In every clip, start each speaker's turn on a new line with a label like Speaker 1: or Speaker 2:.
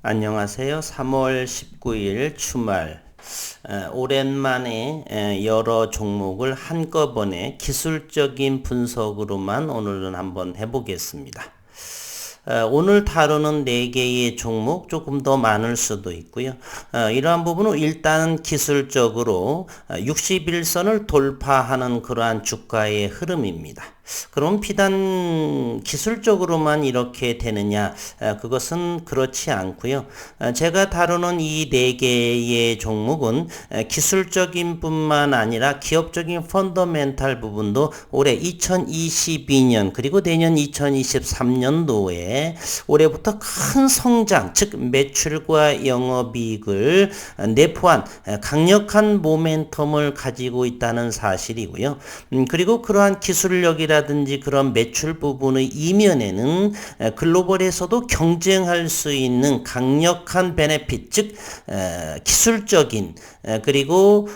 Speaker 1: 안녕하세요. 3월 19일 주말 오랜만에 여러 종목을 한꺼번에 기술적인 분석으로만 오늘은 한번 해보겠습니다. 오늘 다루는 4개의 종목 조금 더 많을 수도 있고요. 이러한 부분은 일단 기술적으로 61선을 돌파하는 그러한 주가의 흐름입니다. 그럼 비단 기술적으로만 이렇게 되느냐? 그것은 그렇지 않고요. 제가 다루는 이 4개의 종목은 기술적인 뿐만 아니라 기업적인 펀더멘탈 부분도 올해 2022년 그리고 내년 2023년도에 올해부터 큰 성장, 즉 매출과 영업이익을 내포한 강력한 모멘텀을 가지고 있다는 사실이고요. 그리고 그러한 기술력이라든지 그런 매출 부분의 이면에는 글로벌에서도 경쟁할 수 있는 강력한 베네핏, 즉 기술적인 그리고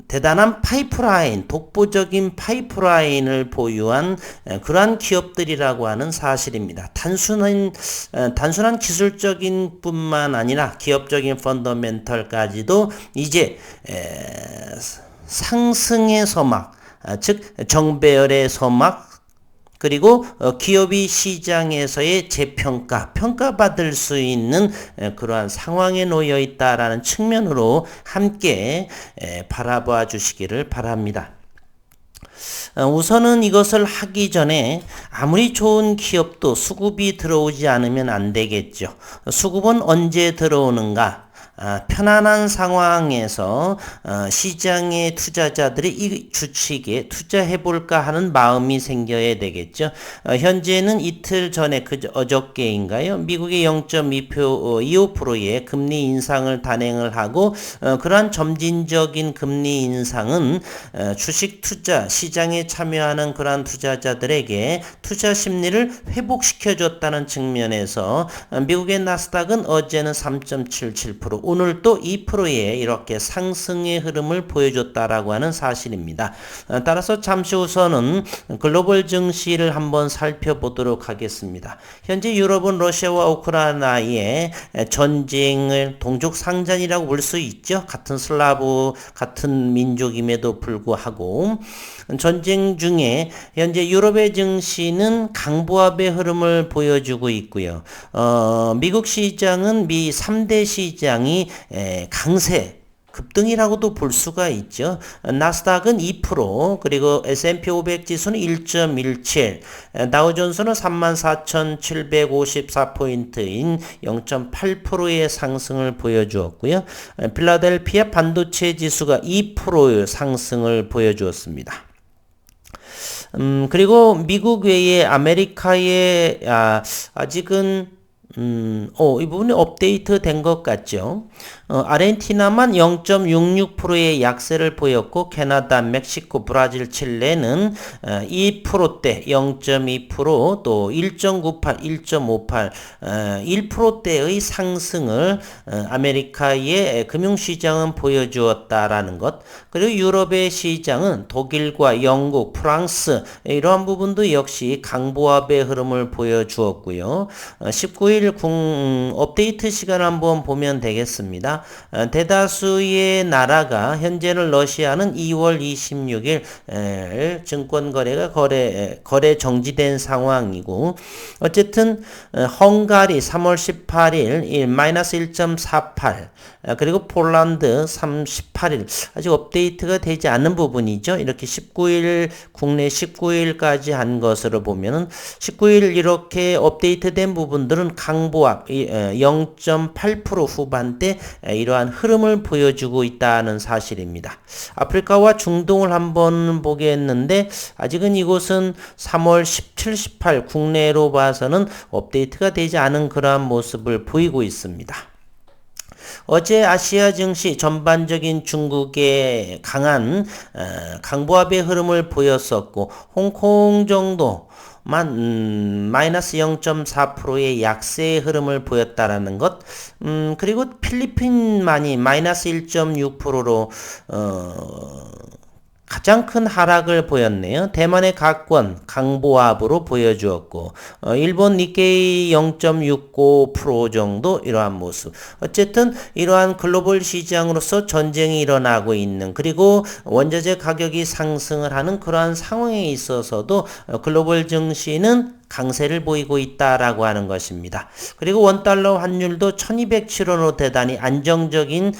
Speaker 1: 대단한 파이프라인, 독보적인 파이프라인을 보유한 그러한 기업들이라고 하는 사실입니다. 단순한 기술적인 뿐만 아니라 기업적인 펀더멘털까지도 이제 상승의 서막, 즉 정배열의 서막, 그리고 기업이 시장에서의 평가받을 수 있는 그러한 상황에 놓여 있다라는 측면으로 함께 바라봐 주시기를 바랍니다. 우선은 이것을 하기 전에 아무리 좋은 기업도 수급이 들어오지 않으면 안 되겠죠. 수급은 언제 들어오는가? 편안한 상황에서 시장의 투자자들이 이 주식에 투자해볼까 하는 마음이 생겨야 되겠죠. 현재는 이틀 전에 어저께인가요? 미국의 0.25%의 금리 인상을 단행을 하고 그러한 점진적인 금리 인상은 주식 투자 시장에 참여하는 그러한 투자자들에게 투자 심리를 회복시켜줬다는 측면에서 미국의 나스닥은 어제는 3.77%, 오늘 또 2%의 이렇게 상승의 흐름을 보여줬다라고 하는 사실입니다. 따라서 잠시 후서는 글로벌 증시를 한번 살펴보도록 하겠습니다. 현재 유럽은 러시아와 우크라이나의 전쟁을 동족 상전이라고 볼 수 있죠. 같은 슬라브, 같은 민족임에도 불구하고 전쟁 중에 현재 유럽의 증시는 강보합의 흐름을 보여주고 있고요. 미국 시장은 미 3대 시장이 강세 급등이라고도 볼 수가 있죠. 나스닥은 2%, 그리고 S&P 500 지수는 1.17, 다우존스는 34,754포인트인 0.8%의 상승을 보여주었고요. 필라델피아 반도체 지수가 2% 상승을 보여주었습니다. 그리고 미국 외에 아메리카의 아직은 이 부분이 업데이트 된 것 같죠. 아르헨티나만 0.66%의 약세를 보였고, 캐나다, 멕시코, 브라질, 칠레는 2%대, 0.2%, 또 1.98, 1.58, 1%대의 상승을 아메리카의 금융시장은 보여주었다라는 것. 그리고 유럽의 시장은 독일과 영국, 프랑스 이러한 부분도 역시 강보합의 흐름을 보여주었고요. 19일 업데이트 시간을 한번 보면 되겠습니다. 대다수의 나라가 현재는 러시아는 2월 26일 증권 거래가 거래 정지된 상황이고, 어쨌든 헝가리 3월 18일 마이너스 1.48, 그리고 폴란드 38일 아직 업데이트가 되지 않은 부분이죠. 이렇게 19일 국내 19일까지 한 것으로 보면은 19일 이렇게 업데이트된 부분들은 강보합 0.8% 후반대 이러한 흐름을 보여주고 있다는 사실입니다. 아프리카와 중동을 한번 보겠는데 아직은 이곳은 3월 17, 18 국내로 봐서는 업데이트가 되지 않은 그러한 모습을 보이고 있습니다. 어제 아시아 증시 전반적인 중국의 강한 강보합의 흐름을 보였었고, 홍콩 정도 마이너스 0.4%의 약세의 흐름을 보였다라는 것. 그리고 필리핀만이 마이너스 1.6%로 가장 큰 하락을 보였네요. 대만의 각권 강보합으로 보여주었고 일본 니케이 0.65% 정도 이러한 모습. 어쨌든 이러한 글로벌 시장으로서 전쟁이 일어나고 있는, 그리고 원자재 가격이 상승을 하는 그러한 상황에 있어서도 글로벌 증시는 강세를 보이고 있다라고 하는 것입니다. 그리고 원달러 환율도 1207원으로 대단히 안정적인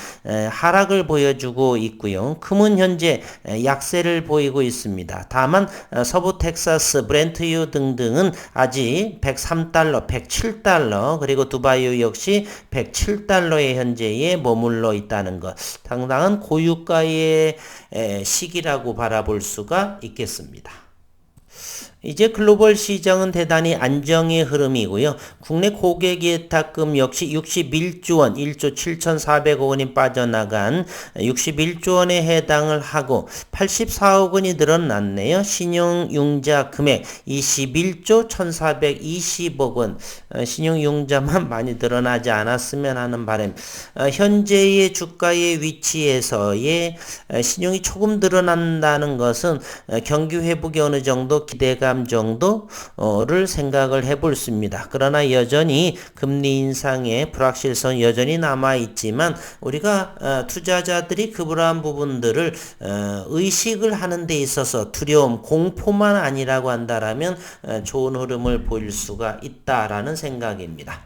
Speaker 1: 하락을 보여주고 있고요. 금은 현재 약세를 보이고 있습니다. 다만 서부 텍사스, 브렌트유 등등은 아직 103달러, 107달러, 그리고 두바이유 역시 107달러의 현재에 머물러 있다는 것. 상당한 고유가의 시기라고 바라볼 수가 있겠습니다. 이제 글로벌 시장은 대단히 안정의 흐름이고요. 국내 고객 예탁금 역시 61조 원, 1조 7,400억 원이 빠져나간 61조 원에 해당을 하고 84억 원이 늘어났네요. 신용융자 금액 21조 1,420억 원. 신용융자만 많이 늘어나지 않았으면 하는 바람. 현재의 주가의 위치에서의 신용이 조금 늘어난다는 것은 경기 회복이 어느 정도 기대감 정도를 생각을 해볼 수 있습니다. 그러나 여전히 금리 인상의 불확실성 여전히 남아 있지만 우리가 투자자들이 그러한 부분들을 의식을 하는 데 있어서 두려움, 공포만 아니라고 한다라면 좋은 흐름을 보일 수가 있다라는 생각입니다.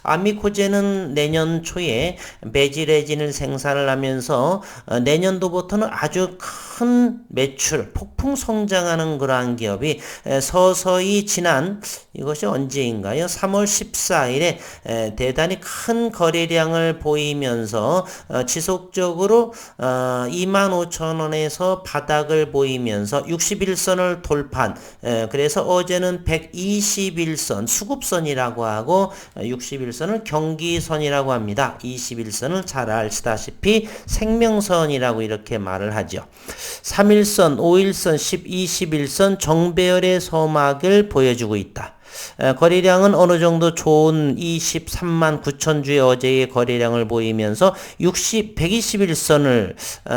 Speaker 1: 아미코제는 내년 초에 베지레진을 생산을 하면서 내년도부터는 아주 큰 매출, 폭풍 성장하는 그러한 기업이 서서히 지난 이것이 언제인가요? 3월 14일에 대단히 큰 거래량을 보이면서 지속적으로 25,000원에서 바닥을 보이면서 61선을 돌파한, 그래서 어제는 121선 수급선이라고 하고 61선을 경기선이라고 합니다. 21선을 잘 아시다시피 생명선이라고 이렇게 말을 하죠. 3일선, 5일선, 21선 정배열의 서막을 보여주고 있다. 거래량은 어느 정도 좋은 23만 9천 주의 어제의 거래량을 보이면서 121선을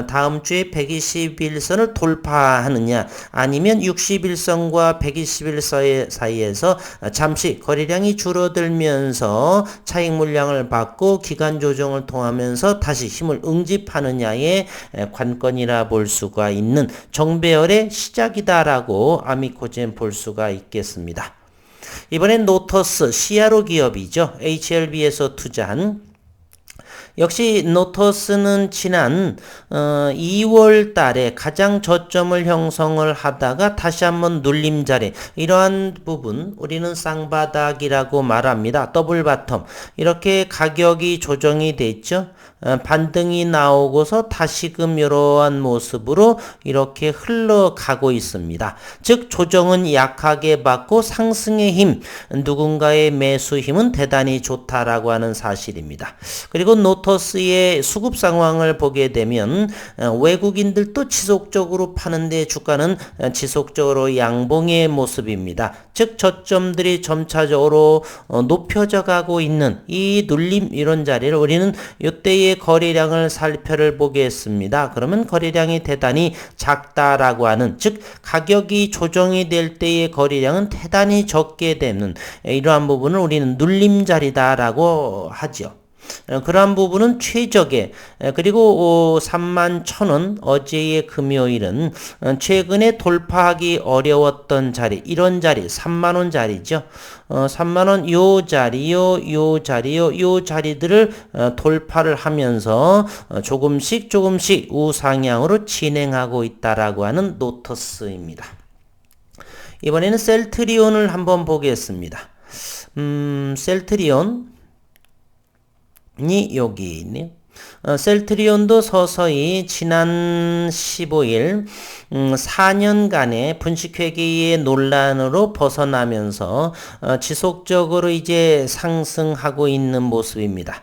Speaker 1: 다음 주에 121선을 돌파하느냐, 아니면 61선과 121선 사이에서 잠시 거래량이 줄어들면서 차익 물량을 받고 기간 조정을 통하면서 다시 힘을 응집하느냐의 관건이라 볼 수가 있는 정배열의 시작이다라고 아미코젠 볼 수가 있겠습니다. 이번엔 노터스, CRO 기업이죠. HLB에서 투자한. 역시 노터스는 지난 2월 달에 가장 저점을 형성을 하다가 다시 한번 눌림자리, 이러한 부분 우리는 쌍바닥이라고 말합니다. 더블 바텀. 이렇게 가격이 조정이 됐죠. 반등이 나오고서 다시금 이러한 모습으로 이렇게 흘러가고 있습니다. 즉 조정은 약하게 받고 상승의 힘, 누군가의 매수 힘은 대단히 좋다라고 하는 사실입니다. 그리고 노터스의 수급 상황을 보게 되면 외국인들도 지속적으로 파는데 주가는 지속적으로 양봉의 모습입니다. 즉 저점들이 점차적으로 높여져 가고 있는 이 눌림, 이런 자리를 우리는 이때의 거래량을 살펴를 보겠습니다. 그러면 거래량이 대단히 작다라고 하는, 즉 가격이 조정이 될 때의 거래량은 대단히 적게 되는 이러한 부분을 우리는 눌림자리다라고 하죠. 그러한 부분은 최적의, 그리고 31,000원 어제의 금요일은 최근에 돌파하기 어려웠던 자리, 이런 자리 3만원 자리죠. 3만원 요 자리요, 요 자리요, 요 자리들을 돌파를 하면서 조금씩 우상향으로 진행하고 있다라고 하는 노터스입니다. 이번에는 셀트리온을 한번 보겠습니다. 셀트리온 이 여기 있네요. 셀트리온도 서서히 지난 15일 4년간의 분식회계의 논란으로 벗어나면서 지속적으로 이제 상승하고 있는 모습입니다.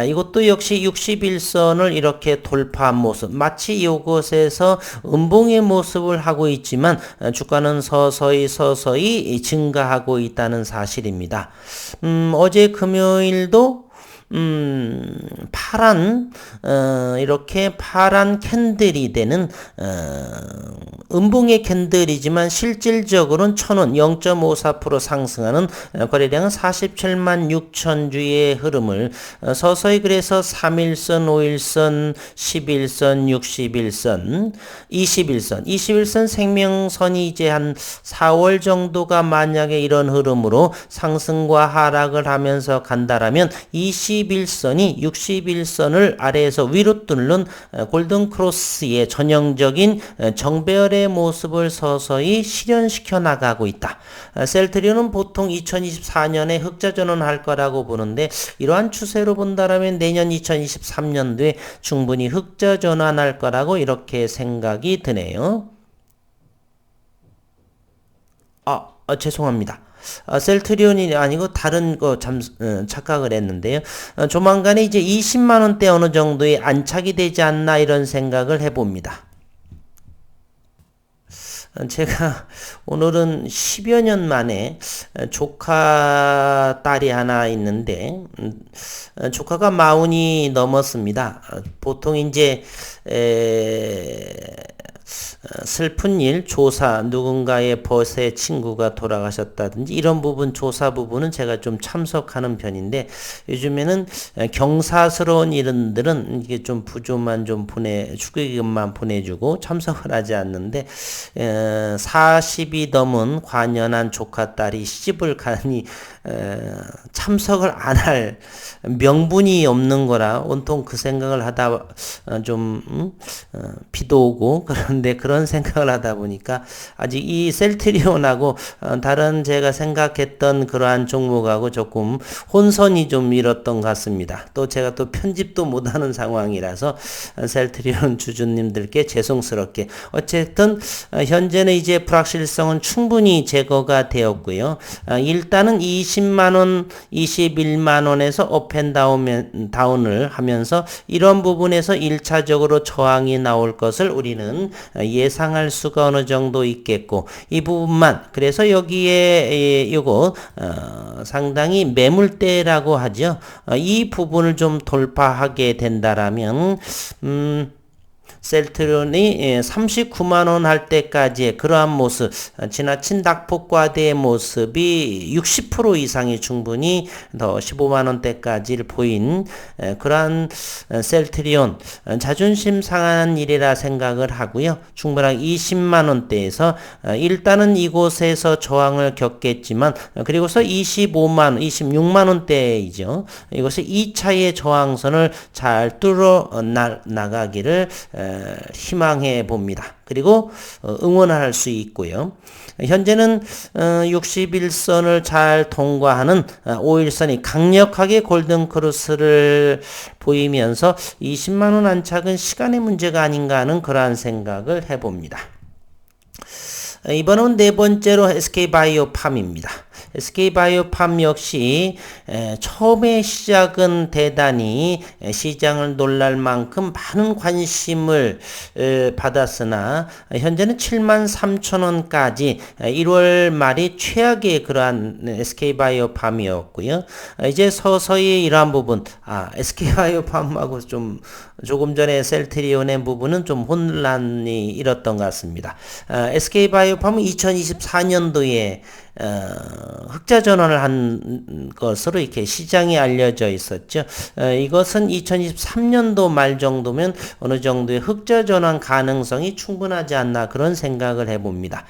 Speaker 1: 이것도 역시 61선을 이렇게 돌파한 모습, 마치 이곳에서 음봉의 모습을 하고 있지만 주가는 서서히 증가하고 있다는 사실입니다. 어제 금요일도 이렇게 파란 캔들이 되는, 음봉의 캔들이지만 실질적으로는 1000원 0.54% 상승하는 거래량은 47만 6천 주의 흐름을 서서히 그래서 3일선, 5일선, 11선, 61선, 21선 생명선이 이제 한 4월 정도가 만약에 이런 흐름으로 상승과 하락을 하면서 간다라면 21선이 61선을 아래에서 위로 뚫는 골든크로스의 전형적인 정배열의 모습을 서서히 실현시켜 나가고 있다. 셀트리온은 보통 2024년에 흑자전환할 거라고 보는데 이러한 추세로 본다라면 내년 2023년도에 충분히 흑자전환할 거라고 이렇게 생각이 드네요. 죄송합니다. 셀트리온이 아니고 다른 거 착각을 했는데요. 조만간에 이제 20만원대 어느 정도의 안착이 되지 않나 이런 생각을 해봅니다. 제가 오늘은 10여 년 만에 조카 딸이 하나 있는데 조카가 40이 넘었습니다. 보통 이제 슬픈 일, 조사, 누군가의 벗의 친구가 돌아가셨다든지 이런 부분, 조사 부분은 제가 좀 참석하는 편인데 요즘에는 경사스러운 일들은 이게 좀 부조만 좀 축의금만 보내주고 참석을 하지 않는데 40이 넘은 관연한 조카 딸이 시집을 가니 참석을 안 할 명분이 없는 거라 온통 그 생각을 하다 비도 오고 그런데 그런 생각을 하다 보니까 아직 이 셀트리온하고 다른 제가 생각했던 그러한 종목하고 조금 혼선이 좀 일었던 것 같습니다. 또 제가 또 편집도 못하는 상황이라서 셀트리온 주주님들께 죄송스럽게 어쨌든 현재는 이제 불확실성은 충분히 제거가 되었고요. 일단은 20만원, 21만원에서 업앤다운을 하면서 이런 부분에서 1차적으로 저항이 나올 것을 우리는 예상할 수가 어느 정도 있겠고 이 부분만 그래서 여기에 이거 상당히 매물대라고 하죠. 이 부분을 좀 돌파하게 된다라면 셀트리온이 39만원 할 때까지의 그러한 모습, 지나친 낙폭과대의 모습이 60% 이상이 충분히 더 15만원대까지를 보인 그러한 셀트리온 자존심 상한 일이라 생각을 하고요. 충분하게 20만원대에서 일단은 이곳에서 저항을 겪겠지만 그리고서 25만원, 26만원대이죠. 이것이 2차의 저항선을 잘 뚫어 나가기를 희망해 봅니다. 그리고 응원할 수 있고요. 현재는 61선을 잘 통과하는 5일선이 강력하게 골든크로스를 보이면서 20만원 안착은 시간의 문제가 아닌가 하는 그러한 생각을 해봅니다. 이번은 네 번째로 SK바이오팜입니다. SK바이오팜 역시 처음에 시작은 대단히 시장을 놀랄 만큼 많은 관심을 받았으나 현재는 73,000원까지 1월 말이 최악의 그러한 SK바이오팜이었고요. 이제 서서히 이러한 부분 SK바이오팜하고 조금 전에 셀트리온의 부분은 좀 혼란이 일었던 것 같습니다. SK바이오팜은 2024년도에 흑자 전환을 한 것으로 이렇게 시장에 알려져 있었죠. 이것은 2023년도 말 정도면 어느 정도의 흑자 전환 가능성이 충분하지 않나 그런 생각을 해봅니다.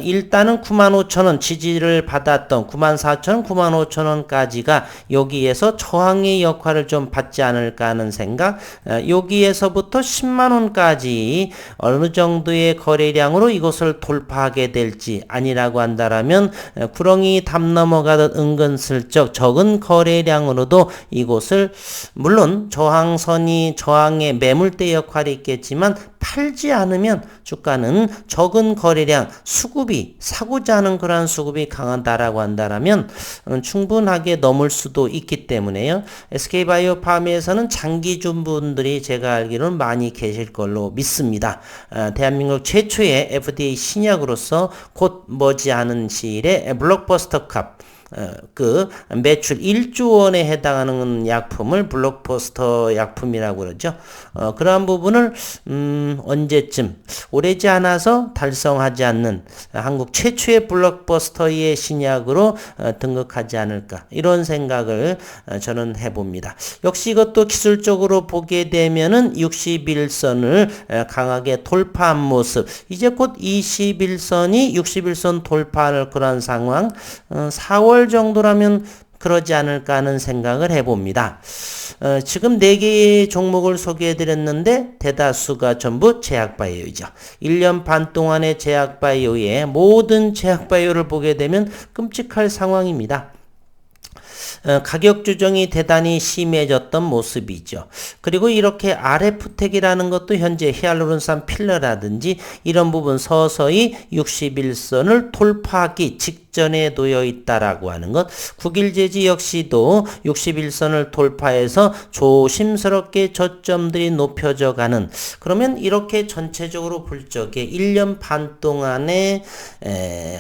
Speaker 1: 일단은 95,000원 지지를 받았던 94,000원, 95,000원까지가 여기에서 저항의 역할을 좀 받지 않을까 하는 생각. 여기에서부터 10만원까지 어느 정도의 거래량으로 이것을 돌파하게 될지 아니라고 한다라면 구렁이 종목이 담 넘어가듯 은근슬쩍 적은 거래량으로도 이곳을 물론 저항의 매물대 역할이 있겠지만 팔지 않으면 주가는 적은 거래량 수급이 사고자 하는 그러한 수급이 강하다라고 한다라면 충분하게 넘을 수도 있기 때문에요. SK바이오팜에서는 장기준 분들이 제가 알기로는 많이 계실 걸로 믿습니다. 대한민국 최초의 FDA 신약으로서 곧 머지않은 시일에 블록버스터 값 그 매출 1조 원에 해당하는 약품을 블록버스터 약품이라고 그러죠. 그러한 부분을 언제쯤 오래지 않아서 달성하지 않는 한국 최초의 블록버스터의 신약으로 등극하지 않을까 이런 생각을 저는 해봅니다. 역시 이것도 기술적으로 보게 되면은 61선을 강하게 돌파한 모습 이제 곧 21선이 61선 돌파할 그런 상황 4월 정도라면 그러지 않을까 하는 생각을 해봅니다. 지금 4개의 종목을 소개해드렸는데 대다수가 전부 제약바이오이죠. 1년 반 동안의 제약바이오의 모든 제약바이오를 보게 되면 끔찍할 상황입니다. 가격 조정이 대단히 심해졌던 모습이죠. 그리고 이렇게 RF텍이라는 것도 현재 히알루론산 필러라든지 이런 부분 서서히 61선을 돌파하기 직전에 놓여 있다라고 하는 것. 국일제지 역시도 61선을 돌파해서 조심스럽게 저점들이 높여져 가는 그러면 이렇게 전체적으로 볼 적에 1년 반 동안에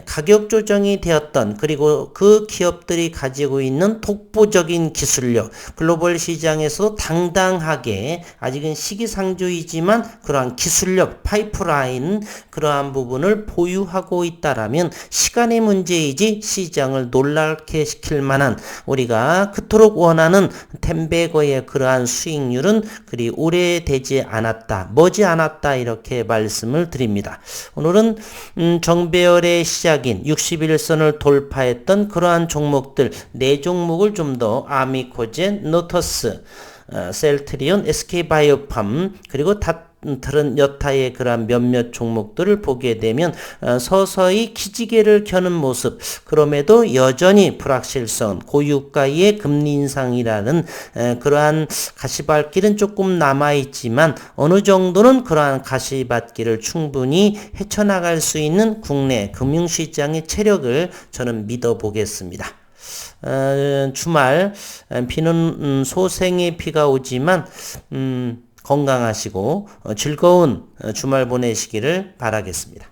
Speaker 1: 가격 조정이 되었던 그리고 그 기업들이 가지고 있는 독보적인 기술력, 글로벌 시장에서도 당당하게 아직은 시기상조이지만 그러한 기술력, 파이프라인 그러한 부분을 보유하고 있다라면 시간의 문제이지 시장을 놀랍게 시킬 만한 우리가 그토록 원하는 텐베거의 그러한 수익률은 그리 오래되지 않았다, 머지 않았다 이렇게 말씀을 드립니다. 오늘은 정배열의 시작인 61선을 돌파했던 그러한 종목들 4종목을 좀 더 아미코젠, 노터스, 셀트리온, SK바이오팜 그리고 다른 여타의 그런 몇몇 종목들을 보게 되면 서서히 기지개를 켜는 모습 그럼에도 여전히 불확실성 고유가의 금리 인상이라는 그러한 가시밭길은 조금 남아있지만 어느 정도는 그러한 가시밭길을 충분히 헤쳐나갈 수 있는 국내 금융시장의 체력을 저는 믿어보겠습니다. 주말 비는 소생의 비가 오지만 건강하시고 즐거운 주말 보내시기를 바라겠습니다.